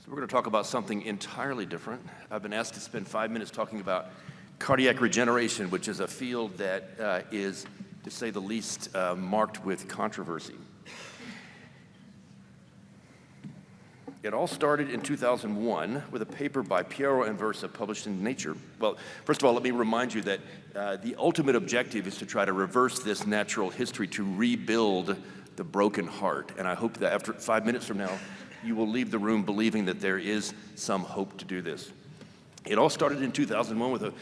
So we're going to talk about something entirely different. I've been asked to spend 5 minutes talking about cardiac regeneration, which is a field that is, to say the least, marked with controversy. It all started in 2001 with a paper by Piero Anversa published in Nature. Well, first of all, let me remind you that the ultimate objective is to try to reverse this natural history, to rebuild the broken heart. And I hope that after 5 minutes from now, you will leave the room believing that there is some hope to do this. It all started in 2001 with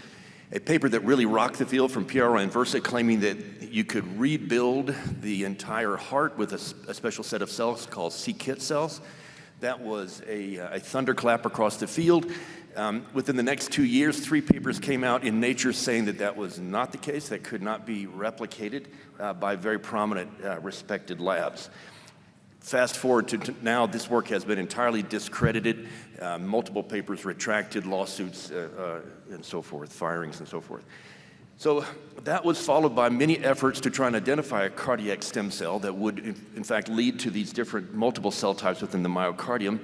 a paper that really rocked the field from Piero Anversa, claiming that you could rebuild the entire heart with a special set of cells called c-Kit cells. That was a thunderclap across the field. Within the next 2 years, 3 papers came out in Nature saying that that was not the case, that could not be replicated by very prominent, respected labs. Fast forward to now, this work has been entirely discredited, multiple papers retracted, lawsuits, and so forth, firings and so forth. So that was followed by many efforts to try and identify a cardiac stem cell that would, in fact, lead to these different multiple cell types within the myocardium,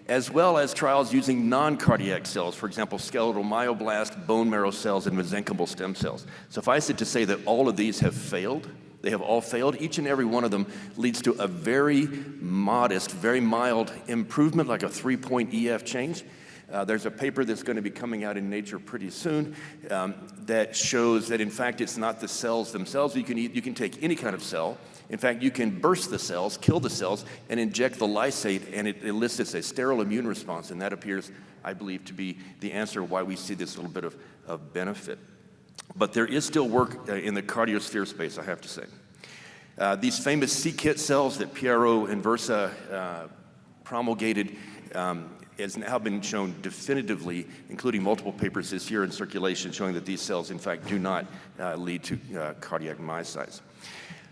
as well as trials using non-cardiac cells, for example, skeletal myoblasts, bone marrow cells, and mesenchymal stem cells. Suffice it to say that all of these have failed. They have all failed. Each and every one of them leads to a very modest, very mild improvement, like a 3-point EF change. There's a paper that's going to be coming out in Nature pretty soon that shows that, in fact, it's not the cells themselves. You can take any kind of cell. In fact, you can burst the cells, kill the cells, and inject the lysate, and it elicits a sterile immune response. And that appears, I believe, to be the answer why we see this little bit of benefit. But there is still work in the cardiosphere space, I have to say. These famous c-Kit cells that Piero Anversa promulgated has now been shown definitively, including multiple papers this year in circulation, showing that these cells, in fact, do not lead to cardiac myocytes.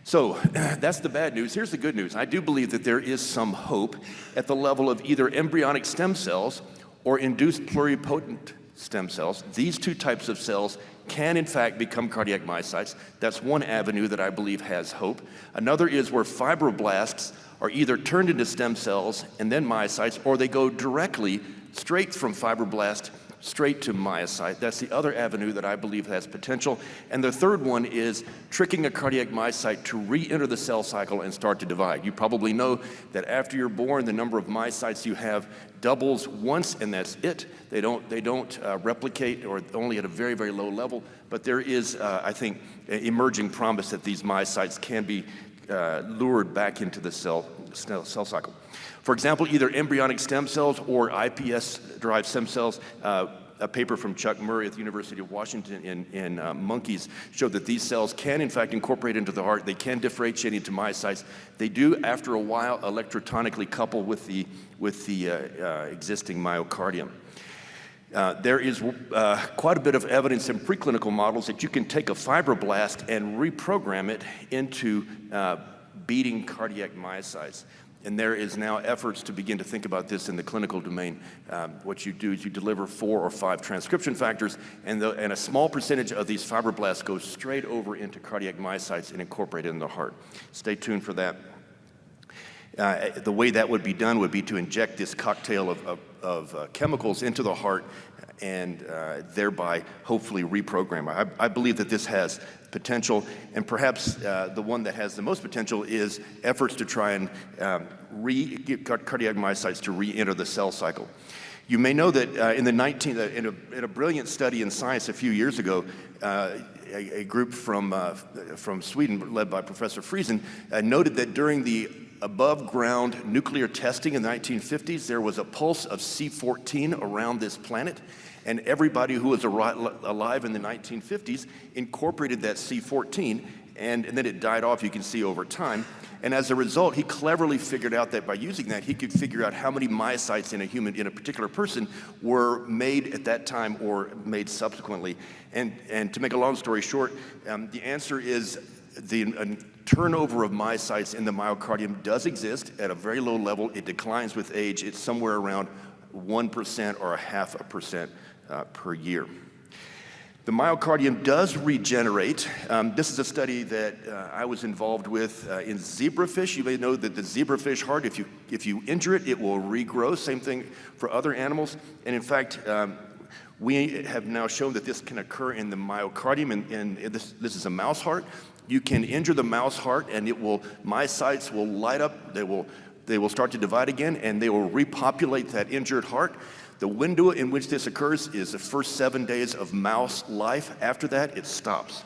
So that's the bad news. Here's the good news. I do believe that there is some hope at the level of either embryonic stem cells or induced pluripotent stem cells. These two types of cells can, in fact, become cardiac myocytes. That's one avenue that I believe has hope. Another is where fibroblasts are either turned into stem cells and then myocytes, or they go directly, straight from fibroblast, straight to myocyte. That's the other avenue that I believe has potential. And the third one is tricking a cardiac myocyte to re-enter the cell cycle and start to divide. You probably know that after you're born, the number of myocytes you have doubles once, and that's it. They don't replicate, or only at a very, very low level. But there is, I think, emerging promise that these myocytes can be lured back into the cell cycle. For example, either embryonic stem cells or iPS-derived stem cells. A paper from Chuck Murray at the University of Washington in monkeys showed that these cells can, in fact, incorporate into the heart. They can differentiate into myocytes. They do, after a while, electrotonically couple with the existing myocardium. There is quite a bit of evidence in preclinical models that you can take a fibroblast and reprogram it into beating cardiac myocytes. And there is now efforts to begin to think about this in the clinical domain. What you do is you deliver 4 or 5 transcription factors, and a small percentage of these fibroblasts go straight over into cardiac myocytes and incorporate it in the heart. Stay tuned for that. The way that would be done would be to inject this cocktail of chemicals into the heart and thereby hopefully reprogram. I believe that this has potential, and perhaps the one that has the most potential is efforts to try and get cardiac myocytes to re-enter the cell cycle. You may know that in a brilliant study in Science a few years ago, a group from Sweden led by Professor Friesen noted that during the above-ground nuclear testing in the 1950s, there was a pulse of C14 around this planet, and everybody who was alive in the 1950s incorporated that C14, and then it died off, you can see, over time. And as a result, he cleverly figured out that by using that, he could figure out how many myocytes in a particular person were made at that time or made subsequently. And to make a long story short, the answer is the turnover of myocytes in the myocardium does exist at a very low level. It declines with age. It's somewhere around 1% or 0.5% per year. The myocardium does regenerate. This is a study that I was involved with in zebrafish. You may know that the zebrafish heart, if you injure it, it will regrow. Same thing for other animals. And in fact, we have now shown that this can occur in the myocardium, and this is a mouse heart. You can injure the mouse heart, and myocytes will light up. They will start to divide again, and they will repopulate that injured heart. The window in which this occurs is the first 7 days of mouse life. After that, it stops.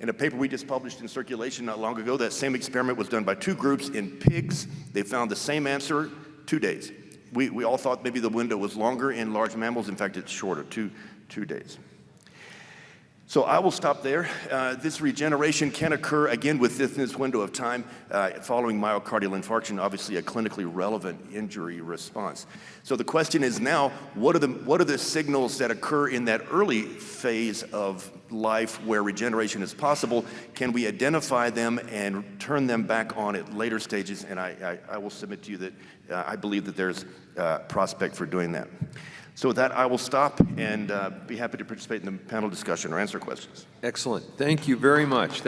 In a paper we just published in Circulation not long ago, that same experiment was done by 2 groups in pigs. They found the same answer, 2 days. We all thought maybe the window was longer in large mammals. In fact, it's shorter, two days. So I will stop there. This regeneration can occur again within this window of time following myocardial infarction, obviously a clinically relevant injury response. So the question is now, what are the signals that occur in that early phase of life where regeneration is possible? Can we identify them and turn them back on at later stages? And I will submit to you that I believe that there's prospect for doing that. So with that, I will stop and be happy to participate in the panel discussion or answer questions. Excellent. Thank you very much.